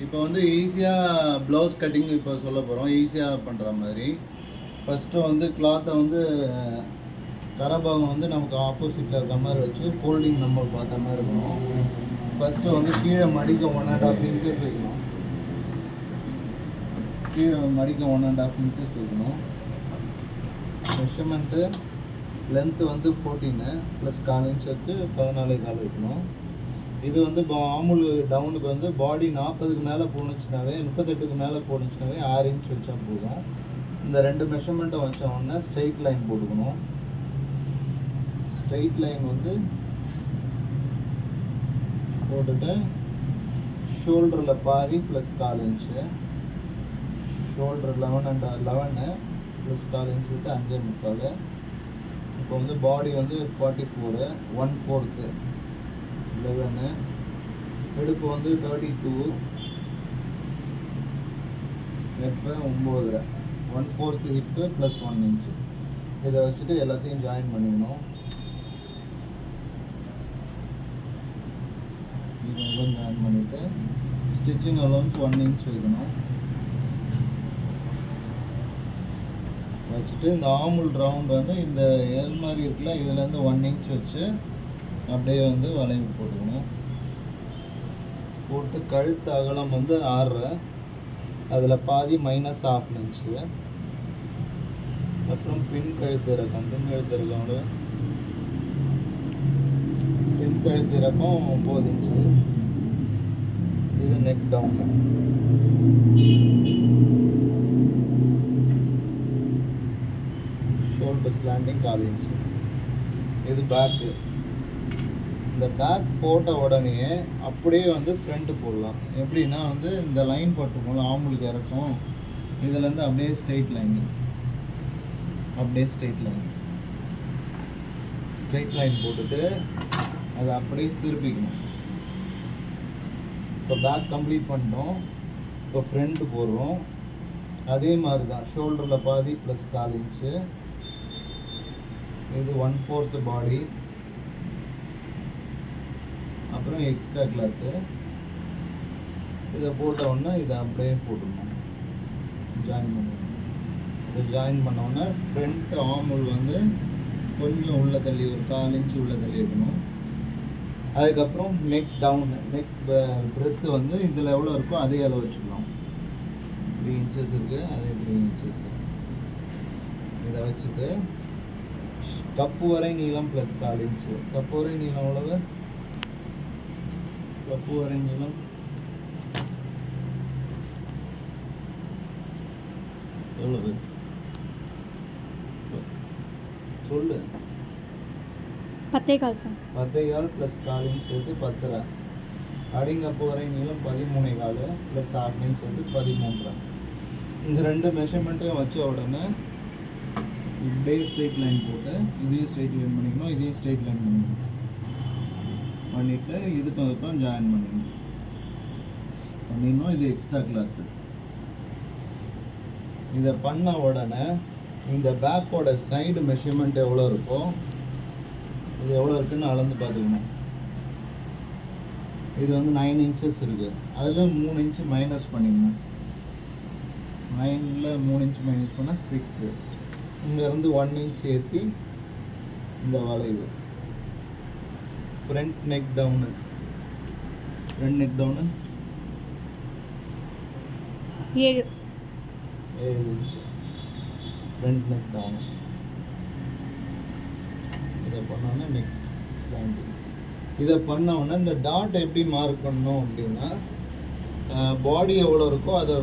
இப்போ வந்து ஈஸியாக ப்ளவுஸ் கட்டிங் இப்போ சொல்ல போகிறோம், ஈஸியாக பண்ணுற மாதிரி. ஃபஸ்ட்டு வந்து கிளாத்தை வந்து கரபாகம் வந்து நமக்கு ஆப்போசிட்டில் இருக்கிற மாதிரி வச்சு ஃபோல்டிங் நம்ம பார்த்த மாதிரி இருக்கணும். ஃபஸ்ட்டு வந்து கீழே மடிக்க 1.5 இன்ச்சஸ் வைக்கணும். கீழே மடிக்க 1.5 இன்ச்சஸ் வைக்கணும். மெஷர்மெண்ட்டு லென்த்து வந்து 14 ப்ளஸ் 4 இன்ச் வச்சு 14.25 வைக்கணும். இது வந்து ஆமுல் டவுனுக்கு வந்து பாடி 40க்கு மேலே போணுச்சுனாவே 38க்கு மேலே போணுச்சுனாவே 6 இன்ச் வச்சா போதும். இந்த ரெண்டு மெஷர்மெண்ட்டை வச்ச உடனே ஸ்ட்ரெயிட் லைன் போட்டுக்கணும். ஸ்ட்ரெயிட் லைன் வந்து போட்டுட்டு ஷோல்டரில் பாதி plus 4 inch, shoulder 11 plus 4 inch விட்டு 5.25. இப்போ வந்து பாடி வந்து 44, 1/4 11, இடுப்பு வந்து 32, ஹிப்பு 9, 1/4 ஹிப்பு ப்ளஸ் 1 இன்ச்சு. இதை வச்சுட்டு எல்லாத்தையும் ஜாயின் பண்ணிக்கணும். இதெல்லாம் ஜாயின் பண்ணிவிட்டு ஸ்டிச்சிங் அலோன்ஸ் 1 இன்ச் வைக்கணும். வச்சுட்டு இந்த ஆமுல் ரவுண்ட் வந்து இந்த எல் மாதிரி இருக்குல்ல, இதுலேருந்து 1 இன்ச் வச்சு அப்படியே வந்து வளைவு போட்டுக்கணும். போட்டு கழுத்து அகலம் வந்து 6, அதில் பாதி -1/2 இன்ச்சு. அப்புறம் பின் கழுத்து இறக்கம் 9 இன்ச்சு. இது neck down. Shoulder slanting 4 inch. இது பேக்கு. இந்த பேக் போட்ட உடனே அப்படியே வந்து ஃப்ரண்ட்டு போடலாம். எப்படின்னா வந்து இந்த லைன் போட்டுருக்கோம்ல ஆமுலுக்கு இறக்கும், இதுலேருந்து அப்படியே ஸ்ட்ரெயிட் லைன் போட்டுட்டு அதை அப்படியே திருப்பிக்கணும். இப்போ பேக் கம்ப்ளீட் பண்ணிட்டோம். இப்போ ஃப்ரண்ட்டு போடுறோம். அதே மாதிரி தான் ஷோல்டரில் பாதி ப்ளஸ் 4 இன்ச்சு. இது 1/4 பாடி, அப்புறம் எக்ஸ்ட்ரா கிளாத்து. இதை போட்ட உடனே இதை அப்படியே போட்டுடணும், ஜாயின் பண்ணணும். இதை ஜாயின் பண்ணோடனே ஃப்ரண்ட் ஆமுல் வந்து கொஞ்சம் உள்ள தள்ளி ஒரு 4 இன்ச்சு உள்ள தள்ளி வைக்கணும். அதுக்கப்புறம் நெக் டவுனு, நெக் பிரெத்து வந்து இதில் எவ்வளோ இருக்கோ அதே அளவு வச்சுக்கலாம். 3 இன்ச்சஸ் இருக்குது, அதே 3 இன்ச்சஸ். இதை வச்சுட்டு கப்பு வரை நீளம் ப்ளஸ் 4 இன்ச்சு. கப்பு வரை நீளம் எவ்வளவு? கப்பு வரை நீளம் எவ்வளவு சொல்லு. 10.25 சார். 10.25 ப்ளஸ் 4 இன்ச் சேர்த்து 10.5. அடிங்கப்பு வரை நீளம் 13.25 ப்ளஸ் 6 இன்ச் சேர்த்து 13.5. இந்த ரெண்டு மெஷர்மெண்ட்டையும் வச்ச உடனே இப்படியே ஸ்ட்ரெயிட் லைன் போட்டு இதையும் ஸ்ட்ரெயிட் லைன் பண்ணிக்கணும், இதையும் ஸ்ட்ரெயிட் லைன் பண்ணிவிட்டு இதுக்கும் ஜாயின் பண்ணிடணும். இது எக்ஸ்ட்ரா கிளாத்து. இதை பண்ண உடனே இந்த பேக்கோட சைடு மெஷர்மெண்ட் எவ்வளோ இருக்கோ, இது எவ்வளோ இருக்குன்னு அளந்து பார்த்துக்கணும். இது வந்து 9 இன்ச்சஸ் இருக்குது, அதில் 3 இன்ச்சு மைனஸ் பண்ணிக்கணும். 9ல் 3 இன்ச்சு மைனஸ் பண்ணால் 6. இங்கேருந்து 1 இன்ச் ஏற்றி இந்த வளைவு. Front neck down 7 inch front neck down. இதை பண்ணோன்னா நெக் ஸ்லாண்டிங். இதை பண்ணோன்னா இந்த டாட் எப்படி மார்க் பண்ணணும் அப்படின்னா, பாடி எவ்வளோ இருக்கோ அதை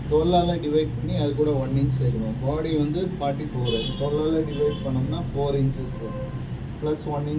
12ஆல் டிவைட் பண்ணி அது கூட 1 இன்ச் சேர்க்கணும். பாடி வந்து 44, 12ஆல் டிவைட் பண்ணோம்னா 4 இன்ச்சஸ் ப்ளஸ் 1 இன்ச்